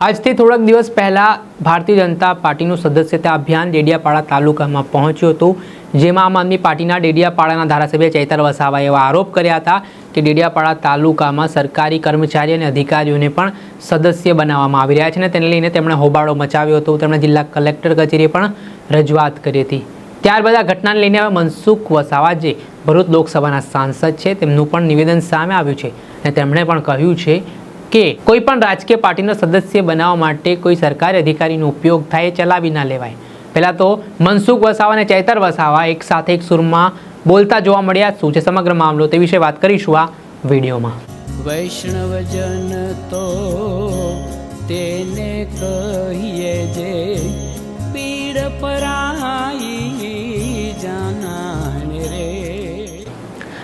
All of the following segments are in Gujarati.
આજથી થોડાક દિવસ પહેલાં ભારતીય જનતા પાર્ટીનું સદસ્યતા અભિયાન ડેડિયાપાડા તાલુકામાં પહોંચ્યું હતું, જેમાં આમ આદમી પાર્ટીના ડેડિયાપાડાના ધારાસભ્ય ચૈતર વસાવાએ એવા આરોપ કર્યા હતા કે ડેડિયાપાડા તાલુકામાં સરકારી કર્મચારી અને અધિકારીઓને પણ સદસ્ય બનાવવામાં આવી રહ્યા છે અને તેને લઈને તેમણે હોબાળો મચાવ્યો હતો. તેમણે જિલ્લા કલેક્ટર કચેરીએ પણ રજૂઆત કરી હતી. ત્યારબાદ આ ઘટનાને લઈને હવે મનસુખ વસાવા જે ભરૂચ લોકસભાના સાંસદ છે તેમનું પણ નિવેદન સામે આવ્યું છે અને તેમણે પણ કહ્યું છે કે કોઈ પણ રાજકીય પાર્ટીનો સદસ્ય બનાવવા માટે કોઈ સરકારી અધિકારીનો ઉપયોગ થાય એ ચલાવી ના લેવાય. પહેલાં તો મનસુખ વસાવા અને ચૈતર વસાવા એક સાથે એક સુરમાં બોલતા જોવા મળ્યા. શું છે સમગ્ર મામલો તે વિશે વાત કરીશું આ વિડીયોમાં. વૈષ્ણવજન તો તેને કહીએ જે પીડ પરાઈ જાનાને રે.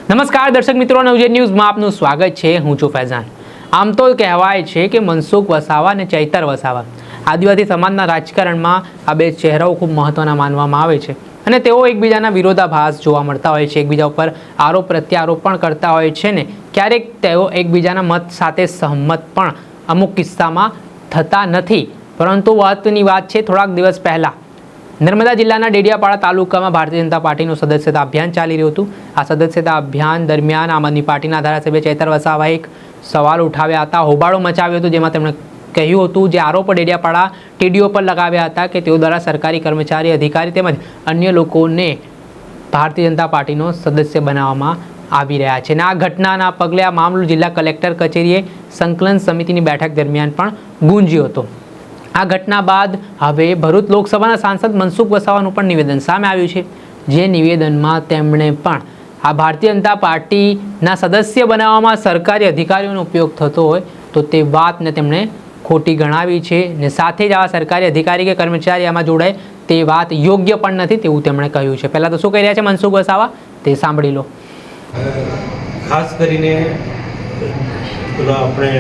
નમસ્કાર દર્શક મિત્રો, નવજેત ન્યૂઝમાં આપનું સ્વાગત છે. હું છું ફૈઝાન. આમ તો કહેવાય છે કે મનસુખ વસાવા અને ચૈતર વસાવા આદિવાસી સમાજના રાજકારણમાં આ બે ચહેરાઓ ખૂબ મહત્વના માનવામાં આવે છે અને તેઓ એકબીજાના વિરોધાભાસ જોવા મળતા હોય છે, એકબીજા ઉપર આરોપ પ્રત્યારોપ પણ કરતા હોય છે ને ક્યારેક તેઓ એકબીજાના મત સાથે સહમત પણ અમુક કિસ્સામાં થતા નથી. પરંતુ મહત્વની વાત છે, થોડાક દિવસ પહેલાં નર્મદા જિલ્લાના ડેડિયાપાડા તાલુકામાં ભારતીય જનતા પાર્ટીનું સદસ્યતા અભિયાન ચાલી રહ્યું હતું. આ સદસ્યતા અભિયાન દરમિયાન આમ આદમી પાર્ટીના ધારાસભ્ય ચૈતર વસાવાએ એક સવાલ ઉઠાવ્યા હતા, હોબાળો મચાવ્યો હતો, જેમાં તેમણે કહ્યું હતું જે આરોપો ડેડિયાપાડા ટીડીઓ પર લગાવ્યા હતા કે તેઓ દ્વારા સરકારી કર્મચારી, અધિકારી તેમજ અન્ય લોકોને ભારતીય જનતા પાર્ટીનો સદસ્ય બનાવવામાં આવી રહ્યા છે. અને આ ઘટનાના પગલે આ મામલો જિલ્લા કલેક્ટર કચેરીએ સંકલન સમિતિની બેઠક દરમિયાન પણ ગુંજ્યો હતો. આ ઘટના બાદ હવે ભરૂચ લોકસભાના સાંસદ મનસુખ વસાવાનું પણ નિવેદન સામે આવ્યું છે. જે નિવેદનમાં તેમણે પણ આ ભારતીય જનતા પાર્ટીના સદસ્ય બનાવવામાં સરકારી અધિકારીઓનો ઉપયોગ થતો હોય તો તે વાતને તેમણે ખોટી ગણાવી છે ને સાથે જ આવા સરકારી અધિકારી કે કર્મચારી આમાં જોડાય તે વાત યોગ્ય પણ નથી તેવું તેમણે કહ્યું છે. પહેલાં તો શું કહી રહ્યા છે મનસુખ વસાવા તે સાંભળી લો. ખાસ કરીને આપણે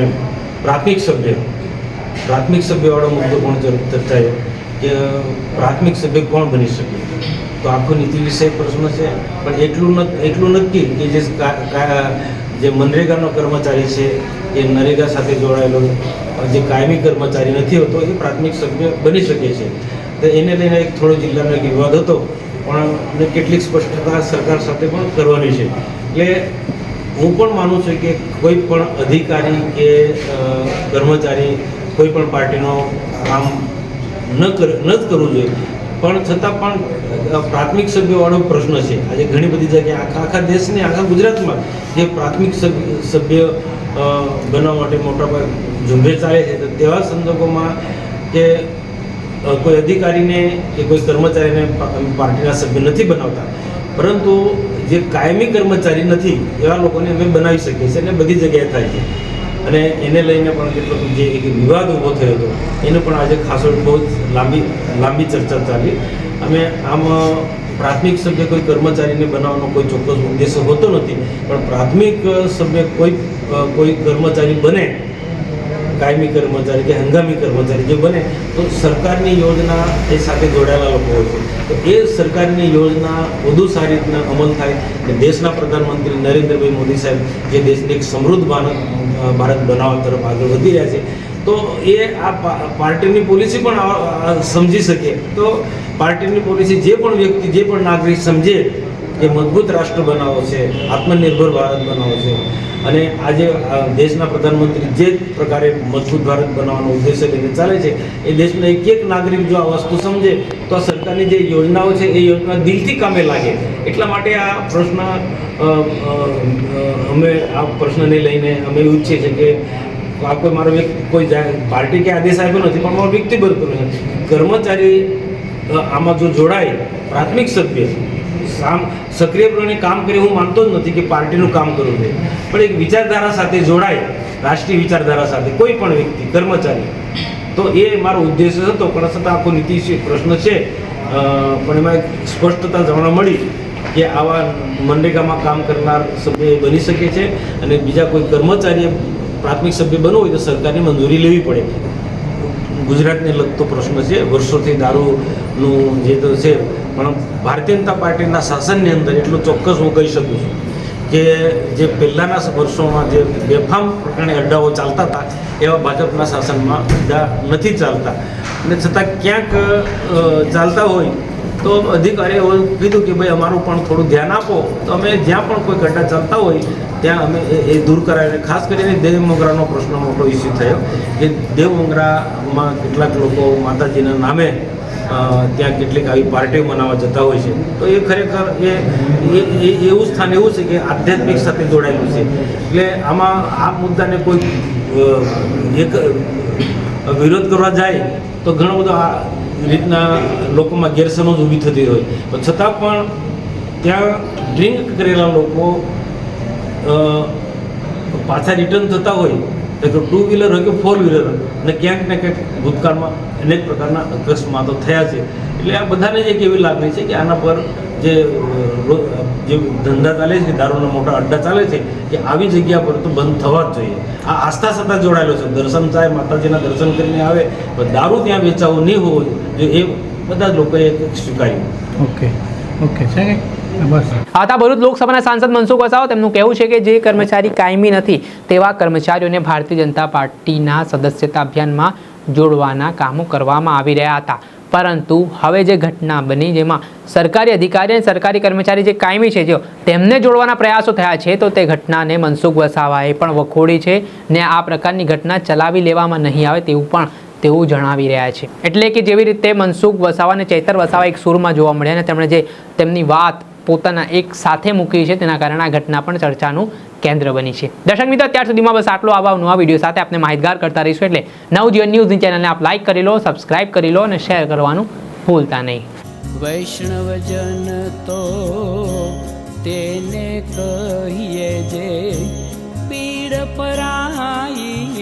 પ્રાથમિક સભ્યવાળો મુદ્દો પણ ચર્ચાયો કે પ્રાથમિક સભ્ય કોણ બની શકે, તો આખો નીતિ વિષય પ્રશ્ન છે. પણ એટલું નક્કી કે જે મનરેગાનો કર્મચારી છે એ નરેગા સાથે જોડાયેલો જે કાયમી કર્મચારી નથી હોતો એ પ્રાથમિક સભ્ય બની શકે છે. તો એને લઈને એક થોડો જિલ્લાનો એક વિવાદ હતો, પણ કેટલીક સ્પષ્ટતા સરકાર સાથે પણ કરવાની છે. એટલે હું પણ માનું છું કે કોઈ પણ અધિકારી કે કર્મચારી કોઈ પણ પાર્ટીનો કામ ન જ કરવું જોઈએ, પણ છતાં પણ પ્રાથમિક સભ્યવાળો પ્રશ્ન છે. આજે ઘણી બધી જગ્યાએ આખા દેશને આખા ગુજરાતમાં જે પ્રાથમિક સભ્ય બનવા માટે મોટા પાયે ઝુંબેશ ચાલે છે, તો તેવા સંજોગોમાં કે કોઈ અધિકારીને કે કોઈ કર્મચારીને પાર્ટીના સભ્ય નથી બનાવતા, પરંતુ જે કાયમી કર્મચારી નથી એવા લોકોને અમે બનાવી શકીએ છીએ અને બધી જગ્યાએ થાય છે. અને એને લઈને પણ કેટલોક જે એક વિવાદ ઊભો થયો હતો એને પણ આજે ખાસો બહુ લાંબી ચર્ચા ચાલી. અમે આમ પ્રાથમિક સભ્ય કોઈ કર્મચારીને બનાવવાનો કોઈ ચોક્કસ ઉદ્દેશ હોતો નથી, પણ પ્રાથમિક સભ્ય કોઈ કર્મચારી બને, કાયમી કર્મચારી કે હંગામી કર્મચારી જે બને તો સરકારની યોજના એ સાથે જોડાયેલા લોકો હોય છે, તો એ સરકારની યોજના વધુ સારી રીતના અમલ થાય અને દેશના પ્રધાનમંત્રી નરેન્દ્રભાઈ મોદી સાહેબ જે દેશને એક સમૃદ્ધ ભારત બનાવવા તરફ આગળ વધી રહ્યા છે, તો એ આ પાર્ટીની પોલિસી પણ સમજી શકે. તો પાર્ટીની પોલિસી જે પણ વ્યક્તિ, જે પણ નાગરિક સમજે કે મજબૂત રાષ્ટ્ર બનાવવો છે, આત્મનિર્ભર ભારત બનાવવો છે અને આજે દેશના પ્રધાનમંત્રી જે પ્રકારે મજબૂત ભારત બનાવવાનો ઉદ્દેશ્ય લઈને ચાલે છે, એ દેશના એક નાગરિક જો આ વસ્તુ સમજે તો આ સરકારની જે યોજનાઓ છે એ યોજના દિલથી કામે લાગે. એટલા માટે આ પ્રશ્ન અમે આ પ્રશ્નને લઈને અમે ઈચ્છીએ છીએ કે આ કોઈ મારો કોઈ પાર્ટી કે આદેશ આપ્યો નથી, પણ મારો વ્યક્તિગત પ્રશ્ન કર્મચારી આમાં જો જોડાય, પ્રાથમિક સભ્ય સક્રિયપણે કામ કરે, હું માનતો જ નથી કે પાર્ટીનું કામ કરવું જોઈએ, પણ એક વિચારધારા સાથે જોડાય, રાષ્ટ્રીય વિચારધારા સાથે કોઈ પણ વ્યક્તિ કર્મચારી, તો એ મારો ઉદ્દેશ હતો. પણ છતાં આખો નીતિ પ્રશ્ન છે, પણ એમાં એક સ્પષ્ટતા જાણવા મળી કે આવા મનરેગામાં કામ કરનાર સભ્ય બની શકે છે અને બીજા કોઈ કર્મચારીએ પ્રાથમિક સભ્ય બનવું હોય તો સરકારની મંજૂરી લેવી પડે. ગુજરાતને લગતો પ્રશ્ન છે, વર્ષોથી દારૂનું જે તો છે, પણ ભારતીય જનતા પાર્ટીના શાસનની અંદર એટલું ચોક્કસ હું કહી શકું છું કે જે પહેલાંના વર્ષોમાં જે બેફામ પ્રકારે અડ્ડાઓ ચાલતા હતા એવા ભાજપના શાસનમાં અડ્ડા નથી ચાલતા, અને છતાં ક્યાંક ચાલતા હોય તો અધિકારીઓ કીધું કે ભાઈ અમારું પણ થોડું ધ્યાન આપો, તો અમે જ્યાં પણ કોઈ અડ્ડા ચાલતા હોય ત્યાં અમે એ દૂર કરાવીને, ખાસ કરીને દેવમોગરાનો પ્રશ્ન મોટો ઇસ્યુ થયો કે દેવમોગરામાં કેટલાક લોકો માતાજીના નામે ત્યાં કેટલીક આવી પાર્ટીઓ મનાવવા જતા હોય છે, તો એ ખરેખર એવું સ્થાન એવું છે કે આધ્યાત્મિક સાથે જોડાયેલું છે. એટલે આમાં આ મુદ્દાને કોઈ એક વિરોધ કરવા જાય તો ઘણો બધો આ રીતના લોકોમાં ગેરસમજ ઊભી થતી હોય, તો છતાં પણ ત્યાં ડ્રિંક કરેલા લોકો પાછા રિટર્ન થતા હોય તો ટુ વ્હીલર હોય કે ફોર વ્હીલર હોય, અને ક્યાંક ને ક્યાંક ભૂતકાળમાં અનેક પ્રકારના અકસ્માતો થયા છે. એટલે આ બધાને જ એક એવી લાગણી છે કે આના પર જે ધંધા ચાલે છે, દારૂના મોટા અડ્ડા ચાલે છે, કે આવી જગ્યા પર તો બંધ થવા જ જોઈએ. આ આસ્થા સાથે જોડાયેલો છે. દર્શન થાય, માતાજીના દર્શન કરીને આવે, પણ દારૂ ત્યાં વેચાવો નહીં હોવો જોઈએ, એ બધા જ લોકોએ સ્વીકાર્યું. ઓકે છે કે બસ. હતા ભરૂચ લોકસભાના સાંસદ મનસુખ વસાવા, તેમનું કહેવું છે કે જે કર્મચારી કાયમી નથી તેવા કર્મચારીઓને ભારતીય જનતા પાર્ટીના સદસ્યતા અભિયાનમાં જોડવાના કામો કરવામાં આવી રહ્યા હતા, પરંતુ હવે જે ઘટના બની જેમાં સરકારી અધિકારી અને સરકારી કર્મચારી જે કાયમી છે જો તેમને જોડવાના પ્રયાસો થયા છે, તો તે ઘટનાને મનસુખ વસાવાએ પણ વખોડી છે ને આ પ્રકારની ઘટના ચલાવી લેવામાં નહીં આવે તેવું પણ તેઓ જણાવી રહ્યા છે. એટલે કે જેવી રીતે મનસુખ વસાવા અને ચૈતર વસાવા એક સૂરમાં જોવા મળ્યા અને તેમણે જે તેમની વાત પોતાના એક સાથે મૂકી છે તેના કારણે આ ઘટના પણ ચર્ચાનું કેન્દ્ર બની છે. દર્શક મિત્રો, અત્યાર સુધીમાં બસ આટલો. આવા નવા વિડીયો સાથે આપણે માહિતગાર કરતા રહીશું, એટલે નવજીવન ન્યૂઝની ચેનલને આપ લાઈક કરી લો, સબસ્ક્રાઇબ કરી લો અને શેર કરવાનું ભૂલતા નહીં. વૈષ્ણવજન તો તેને કહીએ જે પીડ પરાઈ.